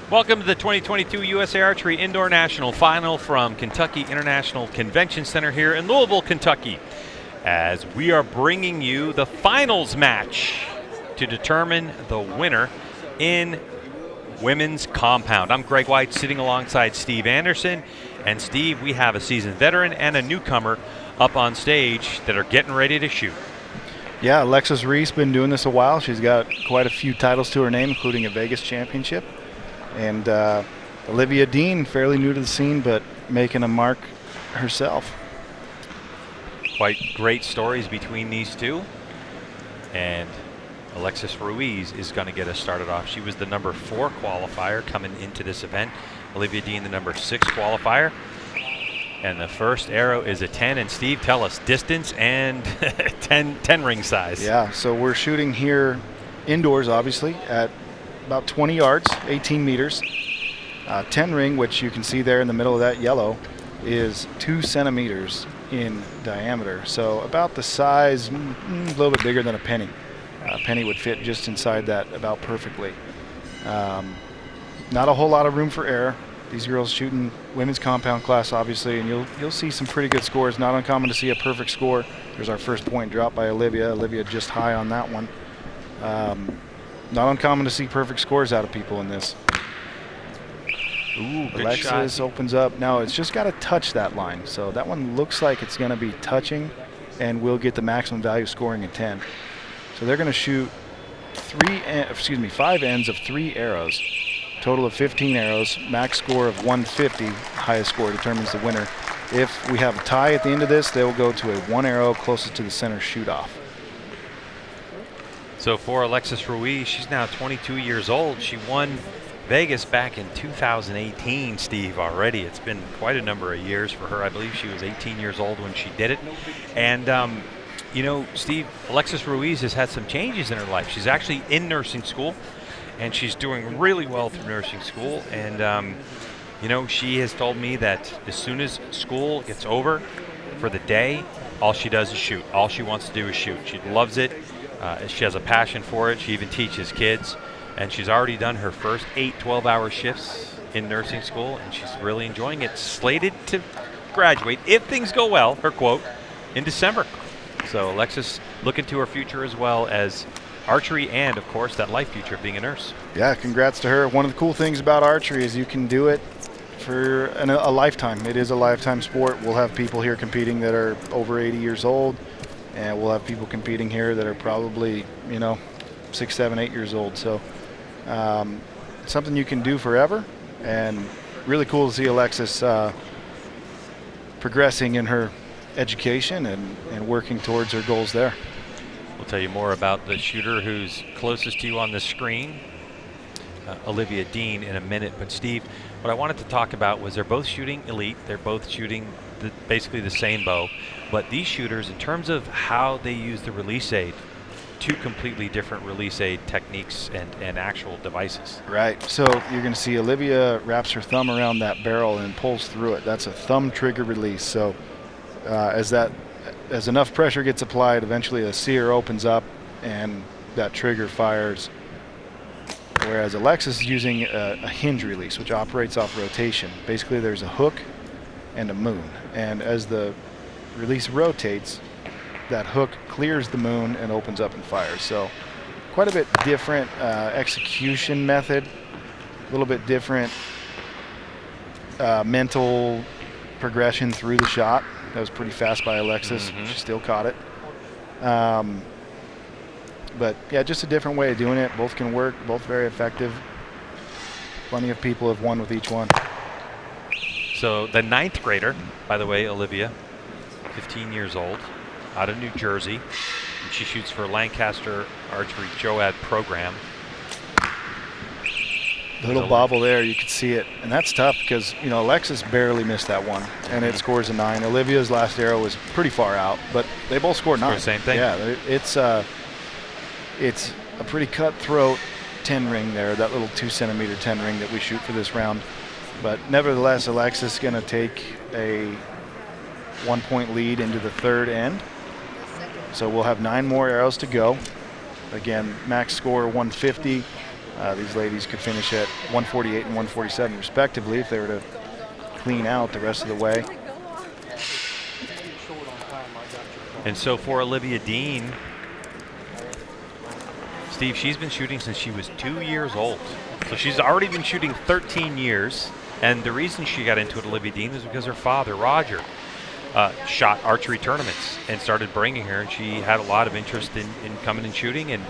Welcome to the 2022 USA Archery Indoor National Final from Kentucky International Convention Center here in Louisville, Kentucky, as we are bringing you the finals match to determine the winner in women's compound. I'm Greg White, sitting alongside Steve Anderson. And Steve, we have a seasoned veteran and a newcomer up on stage that are getting ready to shoot. Yeah, Alexis Ruiz been doing this a while. She's got quite a few titles to her name, including a Vegas championship. And Olivia Dean, fairly new to the scene, but making a mark herself. Quite great stories between these two. And Alexis Ruiz is going to get us started off. She was the number 4 qualifier coming into this event. Olivia Dean, the number 6 qualifier. And the first arrow is a 10. And Steve, tell us distance and 10 ring size. Yeah, so we're shooting here indoors, obviously, at about 20 yards, 18 meters. 10 ring, which you can see there in the middle of that yellow, is 2 centimeters in diameter. So about the size, a little bit bigger than a penny. A penny would fit just inside that about perfectly. Not a whole lot of room for error. These girls shooting women's compound class, obviously, and you'll see some pretty good scores. Not uncommon to see a perfect score. There's our first point drop by Olivia. Olivia just high on that one. Not uncommon to see perfect scores out of people in this. Ooh, good Alexis shot. opens up. Now it's just got to touch that line. So that one looks like it's going to be touching, and we'll get the maximum value scoring at 10. So they're going to shoot 5 ends of 3 arrows. Total of 15 arrows. Max score of 150. Highest score determines the winner. If we have a tie at the end of this, they will go to a 1 arrow closest to the center shoot off. So for Alexis Ruiz, she's now 22 years old. She won Vegas back in 2018, Steve, already. It's been quite a number of years for her. I believe she was 18 years old when she did it. And, you know, Steve, Alexis Ruiz has had some changes in her life. She's actually in nursing school, and she's doing really well through nursing school. And, you know, she has told me that as soon as school gets over for the day, all she does is shoot. All she wants to do is shoot. She loves it. She has a passion for it. She even teaches kids. And she's already done her first 8 12-hour shifts in nursing school, and she's really enjoying it. Slated to graduate, if things go well, her quote, in December. So Alexis looking to her future as well as archery and, of course, that life future of being a nurse. Yeah, congrats to her. One of the cool things about archery is you can do it for a lifetime. It is a lifetime sport. We'll have people here competing that are over 80 years old, and we'll have people competing here that are probably, 6, 7, 8 years old. So something you can do forever, and really cool to see Alexis progressing in her education and working towards her goals there. We'll tell you more about the shooter who's closest to you on the screen, Olivia Dean, in a minute. But Steve, what I wanted to talk about was they're both shooting elite. They're both shooting basically the same bow. But these shooters, in terms of how they use the release aid, 2 completely different release aid techniques and actual devices. Right. So you're going to see Olivia wraps her thumb around that barrel and pulls through it. That's a thumb trigger release. So as enough pressure gets applied, eventually a sear opens up and that trigger fires. Whereas Alexis is using a hinge release, which operates off rotation. Basically, there's a hook and a moon. And as the release rotates, that hook clears the moon and opens up and fires. So quite a bit different execution method, a little bit different mental progression through the shot. That was pretty fast by Alexis. Mm-hmm. She still caught it. But yeah, just a different way of doing it. Both can work, both very effective. Plenty of people have won with each one. So the 9th grader, by the way, Olivia, 15 years old, out of New Jersey, and she shoots for Lancaster Archery JOAD program. The little bobble there, you could see it, and that's tough because Alexis barely missed that one, and it scores a 9. Olivia's last arrow was pretty far out, but they both scored 9. Same thing. Yeah, it's a pretty cutthroat 10 ring there, that little 2 centimeter 10 ring that we shoot for this round. But nevertheless, Alexis is going to take a 1-point lead into the 3rd end. So we'll have 9 more arrows to go. Again, max score 150. These ladies could finish at 148 and 147 respectively if they were to clean out the rest of the way. And so for Olivia Dean, Steve, she's been shooting since she was 2 years old. So she's already been shooting 13 years. And the reason she got into it, Olivia Dean, is because her father, Roger, shot archery tournaments and started bringing her. And she had a lot of interest in coming and shooting. And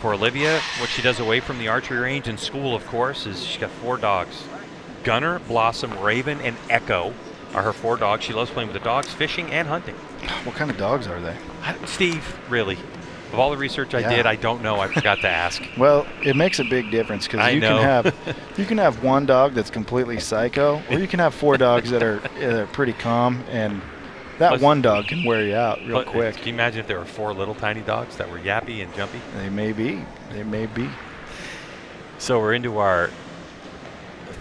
for Olivia, what she does away from the archery range and school, of course, is she's got 4 dogs. Gunner, Blossom, Raven, and Echo are her 4 dogs. She loves playing with the dogs, fishing, and hunting. What kind of dogs are they? Steve, really? Of all the research I did, I don't know. I forgot to ask. Well, it makes a big difference because you can have one dog that's completely psycho, or you can have 4 dogs that are pretty calm, and that one dog can wear you out real quick. Can you imagine if there were 4 little tiny dogs that were yappy and jumpy? They may be. They may be. So we're into our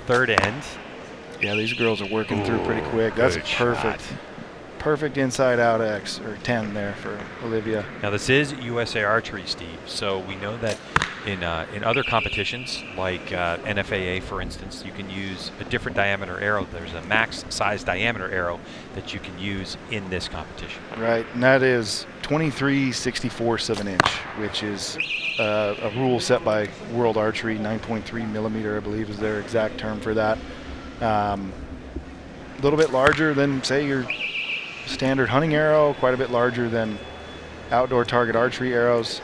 third end. Yeah, these girls are working through pretty quick. That's perfect. Shot. Perfect inside out X or 10 there for Olivia. Now this is USA Archery, Steve. So we know that in other competitions like NFAA, for instance, you can use a different diameter arrow. There's a max size diameter arrow that you can use in this competition. Right, and that is 23/64 of an inch, which is a rule set by World Archery. 9.3 millimeter, I believe, is their exact term for that. A little bit larger than, say, your standard hunting arrow, quite a bit larger than outdoor target archery arrows,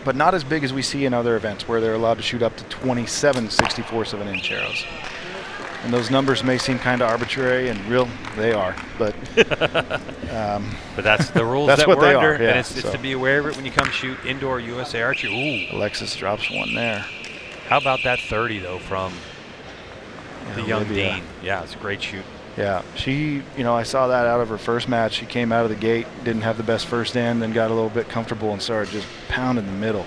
but not as big as we see in other events where they're allowed to shoot up to 27/64 of an inch arrows. And those numbers may seem kind of arbitrary, and real they are, but but that's the rules that's that what we're they under, are. Yeah, and it's to be aware of it when you come shoot indoor USA Archery. Ooh, Alexis drops one there. How about that 30 though from the young Olivia. Dean? Yeah, it's a great shoot. Yeah, she, I saw that out of her first match. She came out of the gate, didn't have the best first end, then got a little bit comfortable and started just pounding the middle.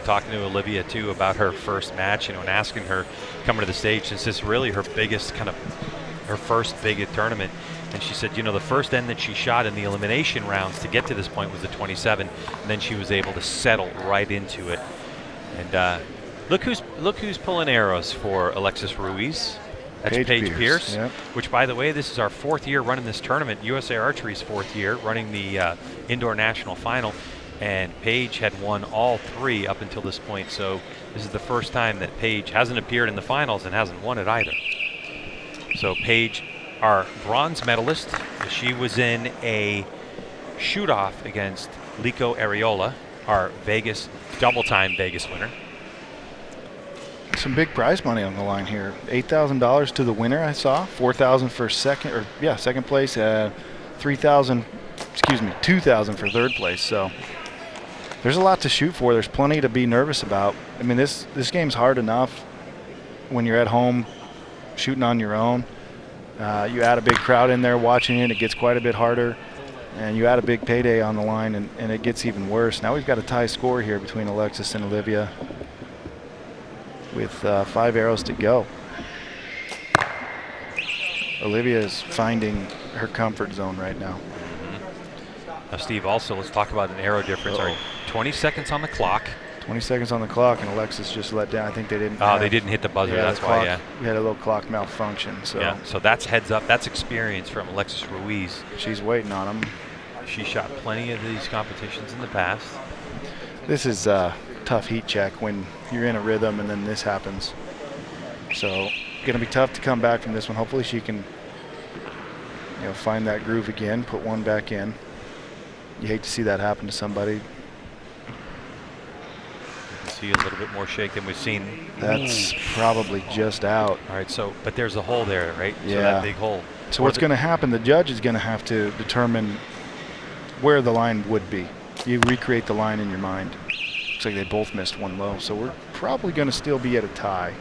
Talking to Olivia too about her first match, and asking her coming to the stage, since this is really her biggest her first big tournament. And she said, the first end that she shot in the elimination rounds to get to this point was a 27, and then she was able to settle right into it. And look who's pulling arrows for Alexis Ruiz. That's Paige Pierce. Yep. Which, by the way, this is our 4th year running this tournament. USA Archery's 4th year running the indoor national final. And Paige had won all 3 up until this point. So this is the first time that Paige hasn't appeared in the finals and hasn't won it either. So Paige, our bronze medalist, she was in a shoot-off against Lico Areola, our double-time Vegas winner. Some big prize money on the line here. $8,000 to the winner, I saw. $4,000 for second place. $2,000 for third place. So there's a lot to shoot for. There's plenty to be nervous about. I mean, this game's hard enough when you're at home shooting on your own. You add a big crowd in there watching it, it gets quite a bit harder. And you add a big payday on the line, and it gets even worse. Now we've got a tie score here between Alexis and Olivia with 5 arrows to go. Olivia is finding her comfort zone right now. Now, Steve, also, let's talk about an arrow difference. 20 seconds on the clock. 20 seconds on the clock, and Alexis just let down. I think they didn't. They didn't hit the buzzer. That's why. We had a little clock malfunction. So. Yeah. So that's heads up. That's experience from Alexis Ruiz. She's waiting on him. She shot plenty of these competitions in the past. This is a tough heat check when you're in a rhythm and then this happens. So, gonna be tough to come back from this one. Hopefully, she can, find that groove again, put one back in. You hate to see that happen to somebody. You can see a little bit more shake than we've seen. That's probably just out. All right, but there's a hole there, right? Yeah. So that big hole. So what's going to happen, the judge is going to have to determine where the line would be. You recreate the line in your mind. Looks like they both missed one low, so we're probably going to still be at a tie.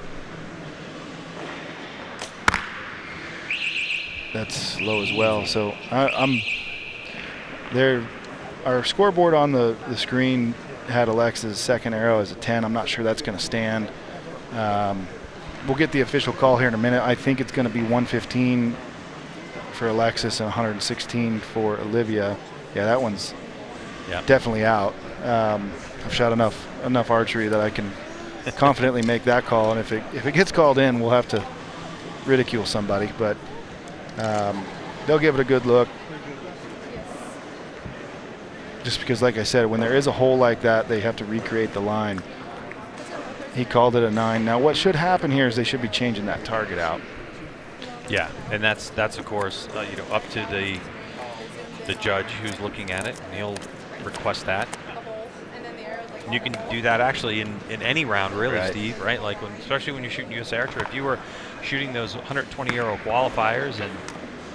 That's low as well. So I'm there. Our scoreboard on the screen had Alexa's second arrow as a 10. I'm not sure that's going to stand. We'll get the official call here in a minute. I think it's going to be 115 for Alexis and 116 for Olivia. Yeah, that one's definitely out. I've shot enough archery that I can confidently make that call, and if it gets called in, we'll have to ridicule somebody, but they'll give it a good look. Just because, like I said, when there is a hole like that, they have to recreate the line. He called it a 9. Now, what should happen here is they should be changing that target out. Yeah, and that's of course up to the judge who's looking at it, and he'll request that. And you can do that actually in any round, really, right, Steve. Right, like especially when you're shooting U.S. Archery. If you were shooting those 120-arrow qualifiers, and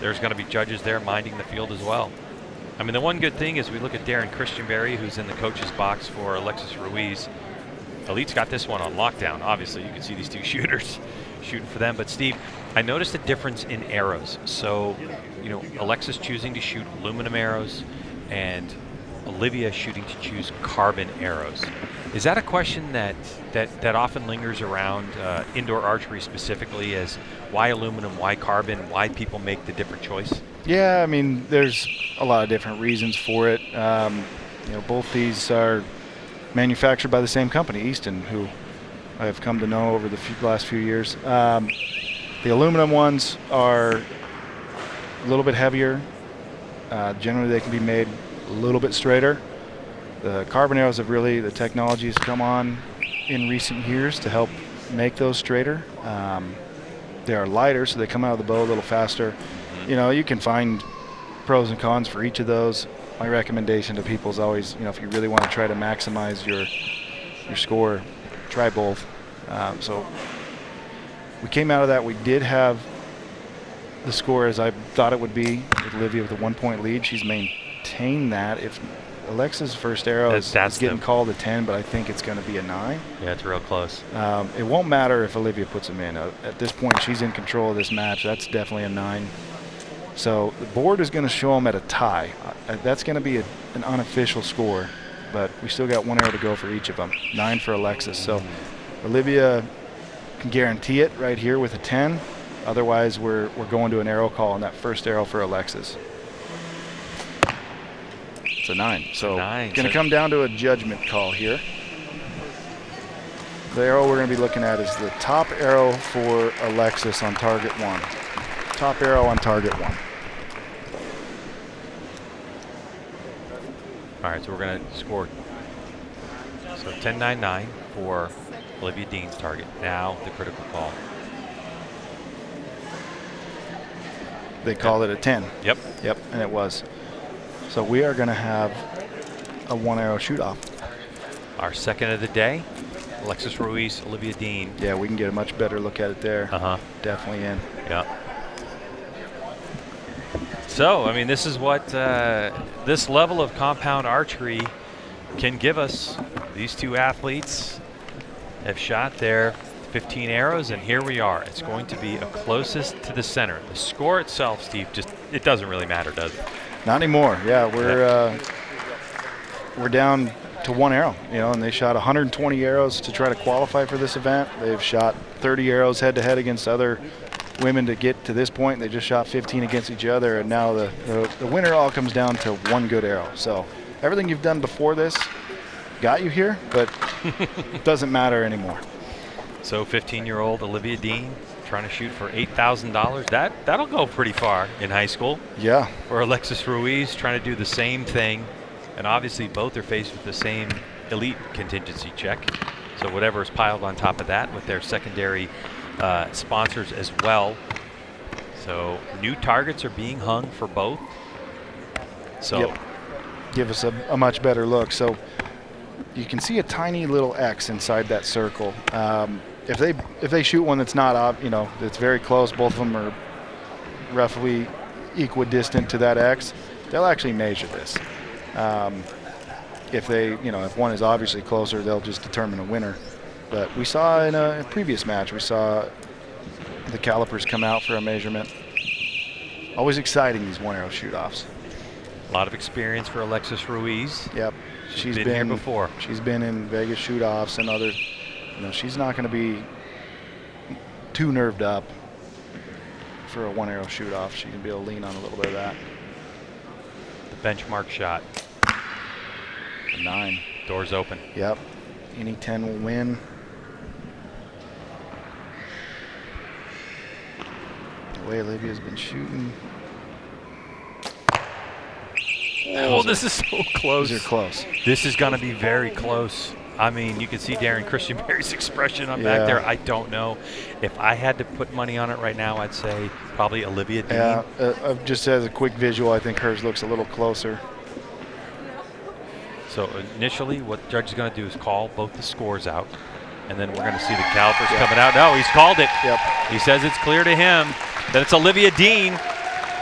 there's going to be judges there minding the field as well. I mean, the one good thing is we look at Darren Christianberry, who's in the coach's box for Alexis Ruiz. Elite's got this one on lockdown. Obviously, you can see these two shooters shooting for them. But Steve, I noticed a difference in arrows. So, Alexis choosing to shoot aluminum arrows, and Olivia shooting to choose carbon arrows. Is that a question that often lingers around indoor archery specifically, as why aluminum, why carbon, why people make the different choice? Yeah, I mean, there's a lot of different reasons for it. Both these are manufactured by the same company, Easton, who I've come to know over the last few years. The aluminum ones are a little bit heavier. Generally, they can be made a little bit straighter. The carbon arrows the technology has come on in recent years to help make those straighter. They are lighter, so they come out of the bow a little faster. You can find pros and cons for each of those. My recommendation to people is always, if you really want to try to maximize your score, try both. So we came out of that. We did have the score as I thought it would be, with Olivia with a 1-point lead. She's maintained that. If Alexa's first arrow is getting called a 10, but I think it's going to be a 9. Yeah, it's real close. It won't matter if Olivia puts them in. At this point, she's in control of this match. That's definitely a 9. So the board is going to show them at a tie. That's going to be an unofficial score, but we still got 1 arrow to go for each of them. 9 for Alexis. So Olivia can guarantee it right here with a 10. Otherwise, we're going to an arrow call on that first arrow for Alexis. It's a 9. So going to come down to a judgment call here. The arrow we're going to be looking at is the top arrow for Alexis on target 1. Top arrow on target 1. All right, so we're going to score. So 10-9-9 for Olivia Dean's target. Now the critical call. They called it a 10. Yep, and it was. So we are going to have a 1 arrow shoot off. Our second of the day, Alexis Ruiz, Olivia Dean. Yeah, we can get a much better look at it there. Definitely in. Yeah. So, I mean, this is what this level of compound archery can give us. These two athletes have shot their 15 arrows, and here we are. It's going to be a closest to the center. The score itself, Steve, it doesn't really matter, does it? Not anymore. Yeah, we're down to 1 arrow, and they shot 120 arrows to try to qualify for this event. They've shot 30 arrows head-to-head against other women to get to this point. They just shot 15 against each other, and now the winner all comes down to 1 good arrow. So everything you've done before this got you here, but it doesn't matter anymore. So 15-year-old Olivia Dean trying to shoot for $8,000. That'll go pretty far in high school. Yeah. Or Alexis Ruiz trying to do the same thing, and obviously both are faced with the same elite contingency check. So whatever is piled on top of that with their secondary sponsors as well. So new targets are being hung for both. So give us a much better look. So you can see a tiny little X inside that circle. If they shoot one that's not that's very close, both of them are roughly equidistant to that X, they'll actually measure this. If one is obviously closer, they'll just determine a winner. But we saw in a previous match, we saw the calipers come out for a measurement. Always exciting, these 1 arrow shoot-offs. a lot of experience for Alexis Ruiz. Yep. She's been here before. She's been in Vegas shoot-offs and other. She's not going to be too nerved up for a 1 arrow shoot-off. She can be able to lean on a little bit of that. The benchmark shot. 9. Doors open. Yep. Any 10 will win. The way Olivia's been shooting. Oh, this is so close. These are close. This is going to be very close. I mean, you can see Darren Christianberry's expression on back there. I don't know. If I had to put money on it right now, I'd say probably Olivia Dean. Yeah, just as a quick visual, I think hers looks a little closer. So initially, what the judge is going to do is call both the scores out, and then we're going to see the calipers coming out. No, he's called it. Yep. He says it's clear to him that it's Olivia Dean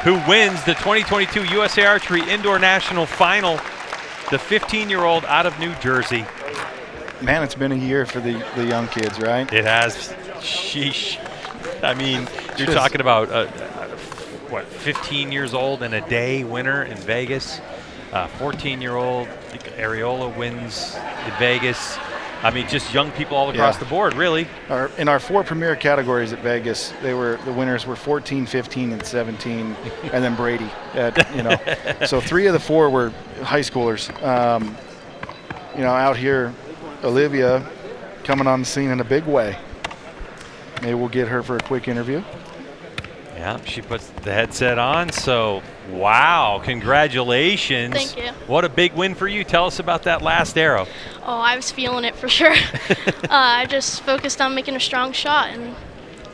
who wins the 2022 USA Archery Indoor National Final, the 15-year-old out of New Jersey. Man, it's been a year for the young kids, right? It has. Sheesh. I mean, you're talking about, 15 years old and a day winner in Vegas. 14-year-old Areola wins in Vegas. I mean, just young people all across the board, really. In our 4 premier categories at Vegas, the winners were 14, 15, and 17, and then Brady. So 3 of the 4 were high schoolers. Out here, Olivia coming on the scene in a big way. Maybe we'll get her for a quick interview. Yeah, she puts the headset on. So, wow, congratulations. Thank you. What a big win for you. Tell us about that last arrow. Oh, I was feeling it for sure. I just focused on making a strong shot, and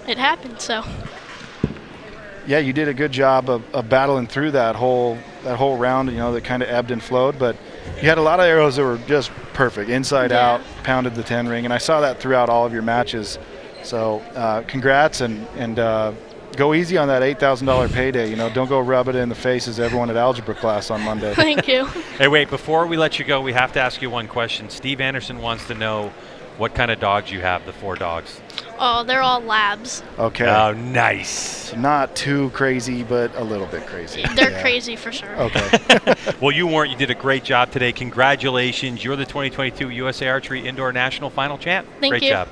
it happened. So. Yeah, you did a good job of battling through that whole round. That kind of ebbed and flowed, but you had a lot of arrows that were just perfect, inside out, pounded the 10 ring, and I saw that throughout all of your matches. So, congrats, and go easy on that $8,000 payday. Don't go rub it in the faces of everyone at algebra class on Monday. Thank you. Hey, wait, before we let you go, we have to ask you one question. Steve Anderson wants to know what kind of dogs you have, the 4 dogs. Oh, they're all labs. Okay. Oh, nice. So not too crazy, but a little bit crazy. They're crazy for sure. Okay. Well, you weren't. You did a great job today. Congratulations. You're the 2022 USA Archery Indoor National Final champ. Thank you. Great job.